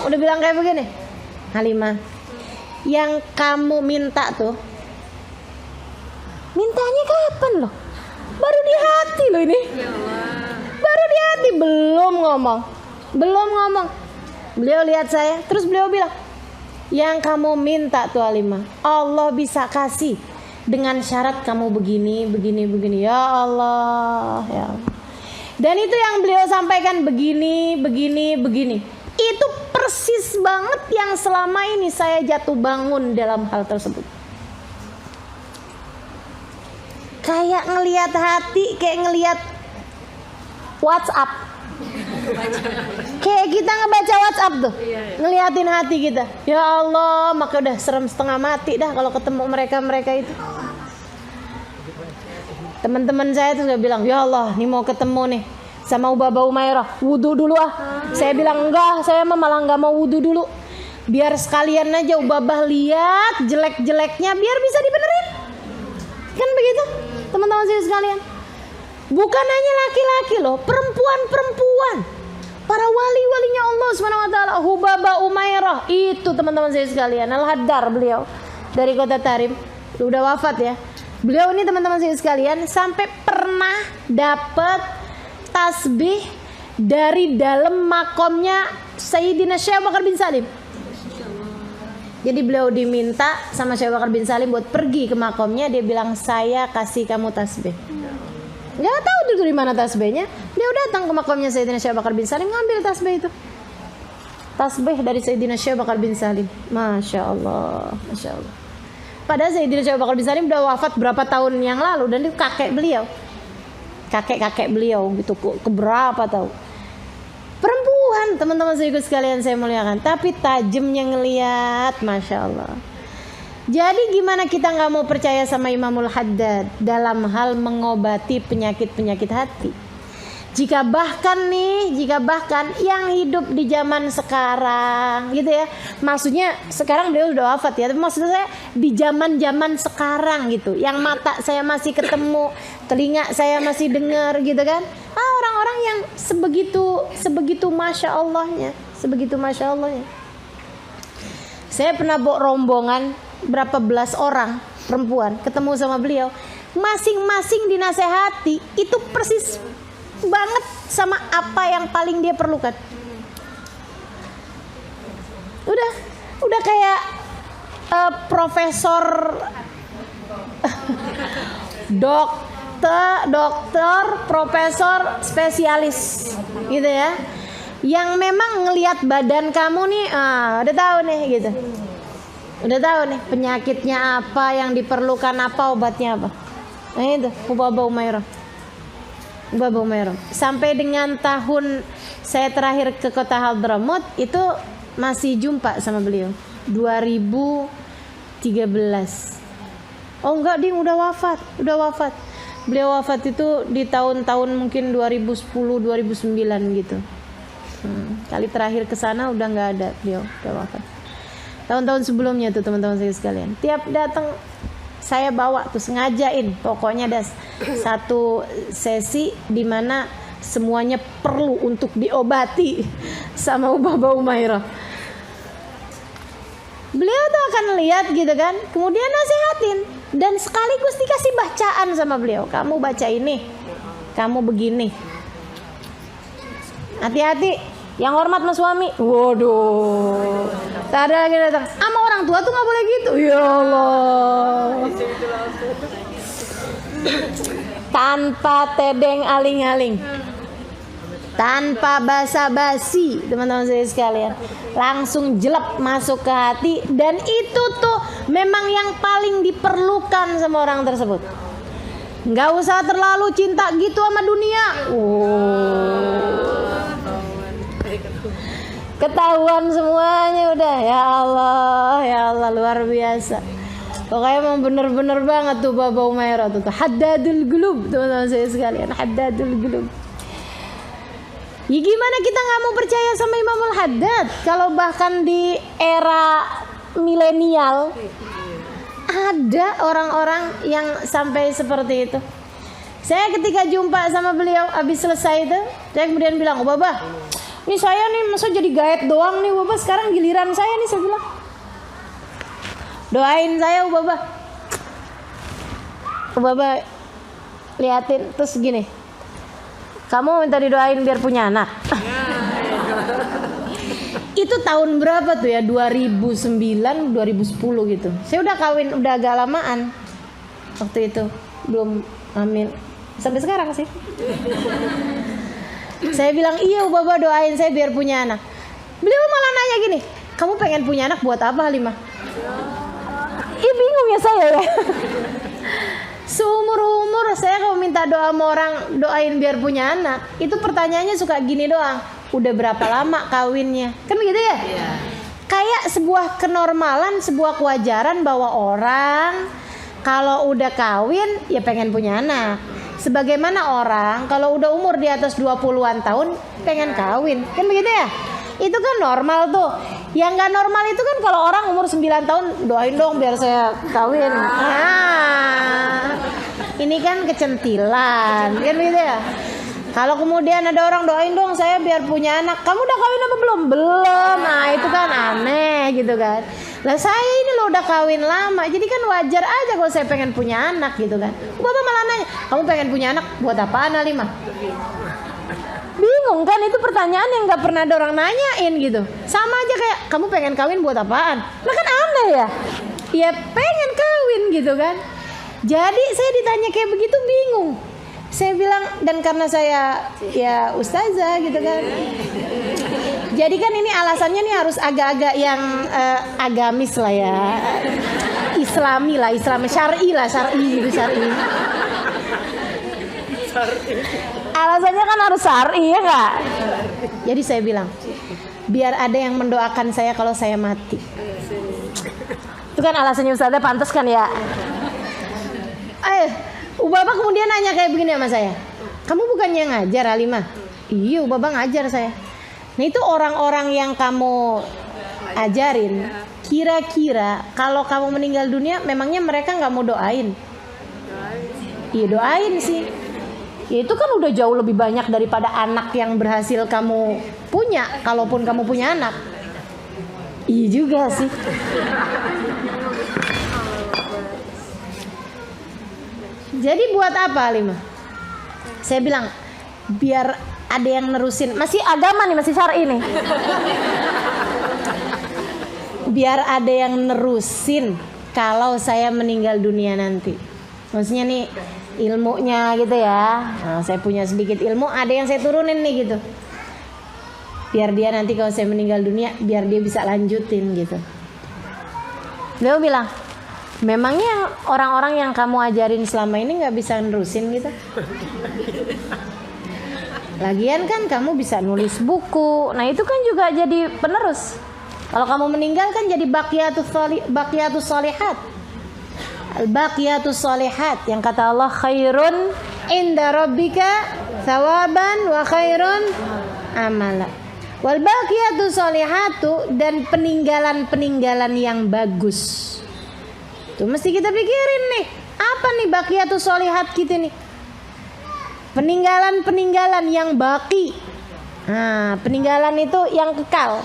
udah bilang kayak begini, Halimah, yang kamu minta tuh, mintanya kapan loh? Baru di hati loh ini. Baru di hati, belum ngomong. Beliau lihat saya, terus beliau bilang, yang kamu minta tuh Halimah, Allah bisa kasih dengan syarat kamu begini. Ya Allah, ya Allah. Dan itu yang beliau sampaikan begini. Itu persis banget yang selama ini saya jatuh bangun dalam hal tersebut. Kayak ngelihat hati, kayak ngelihat WhatsApp. Kayak kita ngebaca WhatsApp tuh, ngeliatin hati kita. Ya Allah, maka udah serem setengah mati dah kalau ketemu mereka itu. Teman-teman saya tuh udah bilang, ya Allah, nih mau ketemu nih sama Ubaba Umairah, wudu dulu ah. Saya bilang enggak, saya malah nggak mau wudu dulu. Biar sekalian aja Ubabah lihat jelek-jeleknya, biar bisa dibenerin. Kan begitu, teman-teman saya sekalian. Bukan hanya laki-laki loh, perempuan-perempuan, para wali-walinya Allah Subhanahu wa taala. Ubaba Umairah itu teman-teman saya sekalian, Al-Haddar beliau dari kota Tarim, udah wafat ya. Beliau ini teman-teman saya sekalian sampai pernah dapat tasbih dari dalam makomnya Sayyidina Syekh Bakar bin Salim. Jadi beliau diminta sama Syekh Bakar bin Salim buat pergi ke makomnya. Dia bilang, saya kasih kamu tasbih. Gak tahu tuh di mana tasbihnya. Dia datang ke makomnya Sayyidina Syekh Bakar bin Salim, ngambil tasbih itu. Tasbih dari Sayyidina Syekh Bakar bin Salim. Masya Allah, Masya Allah. Padahal Sayyidina Syekh Bakar bin Salim udah wafat berapa tahun yang lalu, dan itu kakek beliau. Kakek beliau gitu, keberapa tahu. Perempuan, teman-teman saya sekalian saya muliakan, tapi tajamnya ngelihat, Masya Allah. Jadi gimana kita nggak mau percaya sama Imamul Haddad dalam hal mengobati penyakit-penyakit hati? Jika bahkan yang hidup di zaman sekarang gitu ya, maksudnya sekarang beliau sudah wafat ya, tapi maksud saya di zaman sekarang gitu, yang mata saya masih ketemu, telinga saya masih dengar gitu kan, orang-orang yang sebegitu masya Allahnya. Saya pernah bawa rombongan berapa belas orang perempuan ketemu sama beliau, masing-masing dinasehati itu persis banget sama apa yang paling dia perlukan. Udah kayak profesor, dokter, profesor spesialis gitu ya, yang memang ngelihat badan kamu nih, udah tahu nih gitu, udah tahu nih penyakitnya apa, yang diperlukan apa, obatnya apa. Nah itu Ubaba Umairah. Sampai dengan tahun saya terakhir ke kota Hadramaut itu masih jumpa sama beliau 2013. Oh enggak, dia udah wafat. Beliau wafat itu di tahun-tahun mungkin 2010 2009 gitu. Kali terakhir ke sana udah nggak ada, beliau udah wafat. Tahun-tahun sebelumnya tuh teman-teman saya sekalian, tiap datang saya bawa tuh, sengajain pokoknya ada satu sesi di mana semuanya perlu untuk diobati sama Ubaba Umairah. Beliau tuh akan lihat gitu kan, kemudian nasihatin dan sekaligus dikasih bacaan sama beliau. Kamu baca ini, kamu begini. Hati-hati, yang hormat sama suami. Waduh, tak ada lagi datang. Sama orang tua tuh nggak boleh gitu. Ya Allah. Tanpa tedeng aling-aling, tanpa basa-basi, teman-teman saya sekalian, langsung jelek masuk ke hati. Dan itu tuh memang yang paling diperlukan sama orang tersebut. Nggak usah terlalu cinta gitu sama dunia. Ketahuan semuanya udah. Ya Allah luar biasa. Pokoknya emang bener-bener banget tuh Baba Umairah tuh Haddadul Qulub, teman-teman saya sekalian, Haddadul Qulub. Ya gimana kita nggak mau percaya sama Imamul Haddad kalau bahkan di era milenial ada orang-orang yang sampai seperti itu. Saya ketika jumpa sama beliau habis selesai itu, saya kemudian bilang, "Oh Baba, Nih saya nih masa jadi gaet doang nih Baba, sekarang giliran saya nih, saya bilang. Doain saya Baba liatin terus gini. Kamu minta didoain biar punya anak. Itu tahun berapa tuh ya? 2009, 2010 gitu. Saya udah kawin, udah agak lamaan. Waktu itu belum hamil. Sampai sekarang sih. Saya bilang, iya Baba doain saya biar punya anak. Beliau malah nanya gini, kamu pengen punya anak buat apa Halimah? Ih bingung ya saya ya. Seumur-umur saya kalau minta doa sama orang, doain biar punya anak, itu pertanyaannya suka gini doang, udah berapa lama kawinnya? Kan begitu ya? Iya. Kayak sebuah kenormalan, sebuah kewajaran bahwa orang kalau udah kawin ya pengen punya anak. Sebagaimana orang kalau udah umur di atas 20-an tahun pengen kawin. Kan begitu ya? Itu kan normal tuh. Yang gak normal itu kan kalau orang umur 9 tahun, doain dong biar saya kawin. Ini kan kecentilan. Kan begitu ya? Kalau kemudian ada orang doain dong saya biar punya anak. Kamu udah kawin apa belum? Belum. Nah itu kan aneh gitu kan. Lah saya ini loh udah kawin lama. Jadi kan wajar aja kalau saya pengen punya anak gitu kan. Bapak malah nanya, kamu pengen punya anak buat apaan Halimah? Bingung kan, itu pertanyaan yang gak pernah ada orang nanyain gitu. Sama aja kayak, kamu pengen kawin buat apaan? Lah kan aneh ya. Ya pengen kawin gitu kan. Jadi saya ditanya kayak begitu bingung. Saya bilang, dan karena saya ya ustazah gitu kan. Jadi kan ini alasannya nih harus agak-agak yang agamis lah ya. Islami lah, syar'i gitu, syar'i. Alasannya kan harus syar'i ya enggak? Jadi saya bilang, biar ada yang mendoakan saya kalau saya mati. Itu kan alasannya ustazah, pantas kan ya? Bapak kemudian nanya kayak begini sama saya, kamu bukannya ngajar Halimah? Iya Bapak ngajar saya. Nah itu orang-orang yang kamu ajarin, kira-kira kalau kamu meninggal dunia memangnya mereka gak mau doain? Iya doain sih. Ya itu kan udah jauh lebih banyak daripada anak yang berhasil kamu punya, kalaupun kamu punya anak. Iya juga sih. Jadi buat apa Halimah? Saya bilang biar ada yang nerusin. Masih agama nih, masih syar'i nih. Biar ada yang nerusin kalau saya meninggal dunia nanti. Maksudnya nih ilmunya gitu ya. Nah, saya punya sedikit ilmu, ada yang saya turunin nih gitu. Biar dia nanti kalau saya meninggal dunia, biar dia bisa lanjutin gitu. Beliau bilang, memangnya orang-orang yang kamu ajarin selama ini gak bisa nerusin gitu? Lagian kan kamu bisa nulis buku. Nah itu kan juga jadi penerus. Kalau kamu meninggal kan jadi baqiyatus shalihat. Al-baqiyatus shalihat, yang kata Allah khairun inda rabbika thawaban wa khairun amala. Wal baqiyatus shalihatu, dan peninggalan-peninggalan yang bagus. Tuh mesti kita pikirin nih, apa nih baqiyatus shalihat kita nih? Peninggalan-peninggalan yang baki. Nah, peninggalan itu yang kekal.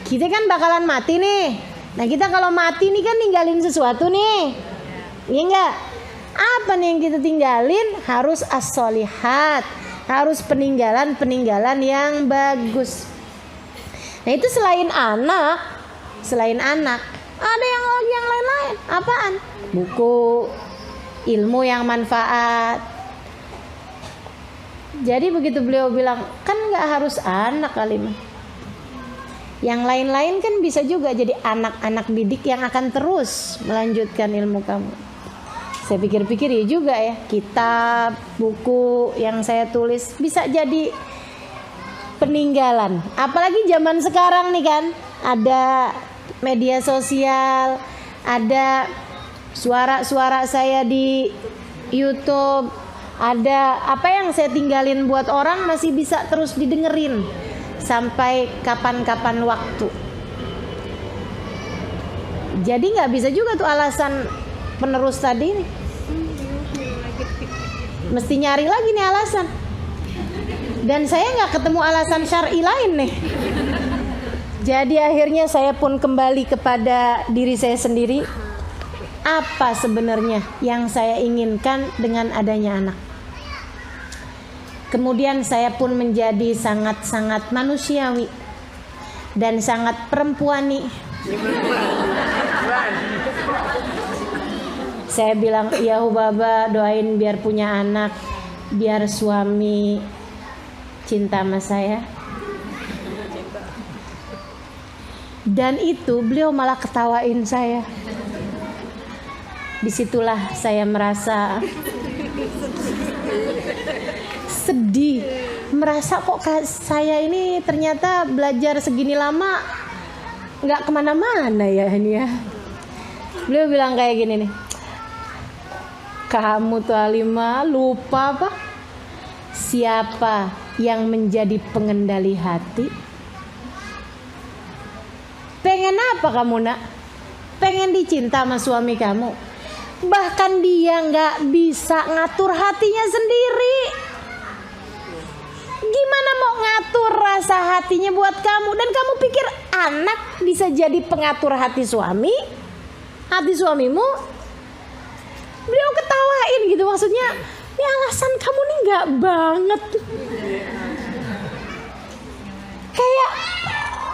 Kita kan bakalan mati nih. Nah, kita kalau mati nih kan ninggalin sesuatu nih. Iya enggak? Apa nih yang kita tinggalin? Harus as-shalihat. Harus peninggalan-peninggalan yang bagus. Nah, itu selain anak, ada yang lain-lain. Apaan? Buku, ilmu yang manfaat. Jadi begitu beliau bilang, kan gak harus anak Halimah. Yang lain-lain kan bisa juga jadi anak-anak didik yang akan terus melanjutkan ilmu kamu. Saya pikir-pikir ya juga ya, kitab, buku yang saya tulis bisa jadi peninggalan. Apalagi zaman sekarang nih kan, ada media sosial, ada suara-suara saya di YouTube, ada apa yang saya tinggalin buat orang masih bisa terus didengerin sampai kapan-kapan waktu. Jadi nggak bisa juga tuh alasan penerus tadi nih. Mesti nyari lagi nih alasan. Dan saya nggak ketemu alasan syar'i lain nih. Jadi akhirnya saya pun kembali kepada diri saya sendiri. Apa sebenarnya yang saya inginkan dengan adanya anak? Kemudian saya pun menjadi sangat-sangat manusiawi dan sangat perempuani. Saya bilang, ya Baba, doain biar punya anak, biar suami cinta sama saya. Dan itu beliau malah ketawain saya. Disitulah saya merasa sedih, merasa kok saya ini ternyata belajar segini lama nggak kemana-mana ya ini ya. Beliau bilang kayak gini nih, kamu tuh Halimah lupa apa? Siapa yang menjadi pengendali hati? Pengen apa kamu nak? Pengen dicinta sama suami kamu? Bahkan dia nggak bisa ngatur hatinya sendiri. Gimana mau ngatur rasa hatinya buat kamu? Dan kamu pikir anak bisa jadi pengatur hati suami? Hati suamimu? Beliau ketawain gitu, maksudnya ini alasan kamu nih nggak banget. Kayak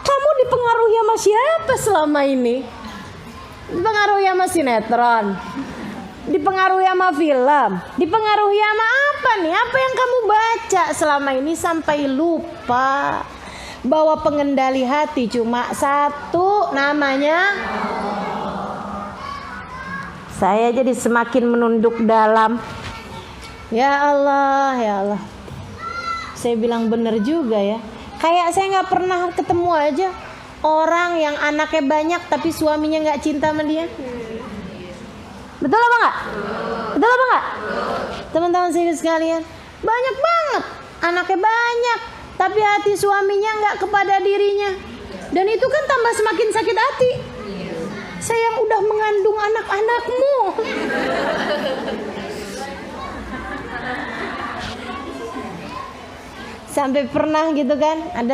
kamu dipengaruhi sama siapa selama ini? Dipengaruhi sama sinetron, dipengaruhi sama film, dipengaruhi sama apa nih? Apa yang kamu baca selama ini sampai lupa bahwa pengendali hati cuma satu, namanya. Saya jadi semakin menunduk dalam. Ya Allah, ya Allah. Saya bilang bener juga ya. Kayak saya nggak pernah ketemu aja orang yang anaknya banyak tapi suaminya nggak cinta sama dia. Betul apa nggak? Betul apa nggak? Teman-teman saya sekalian, banyak banget anaknya banyak tapi hati suaminya nggak kepada dirinya. Dan itu kan tambah semakin sakit hati. Saya yang udah mengandung anak-anakmu. Sampai pernah gitu kan, ada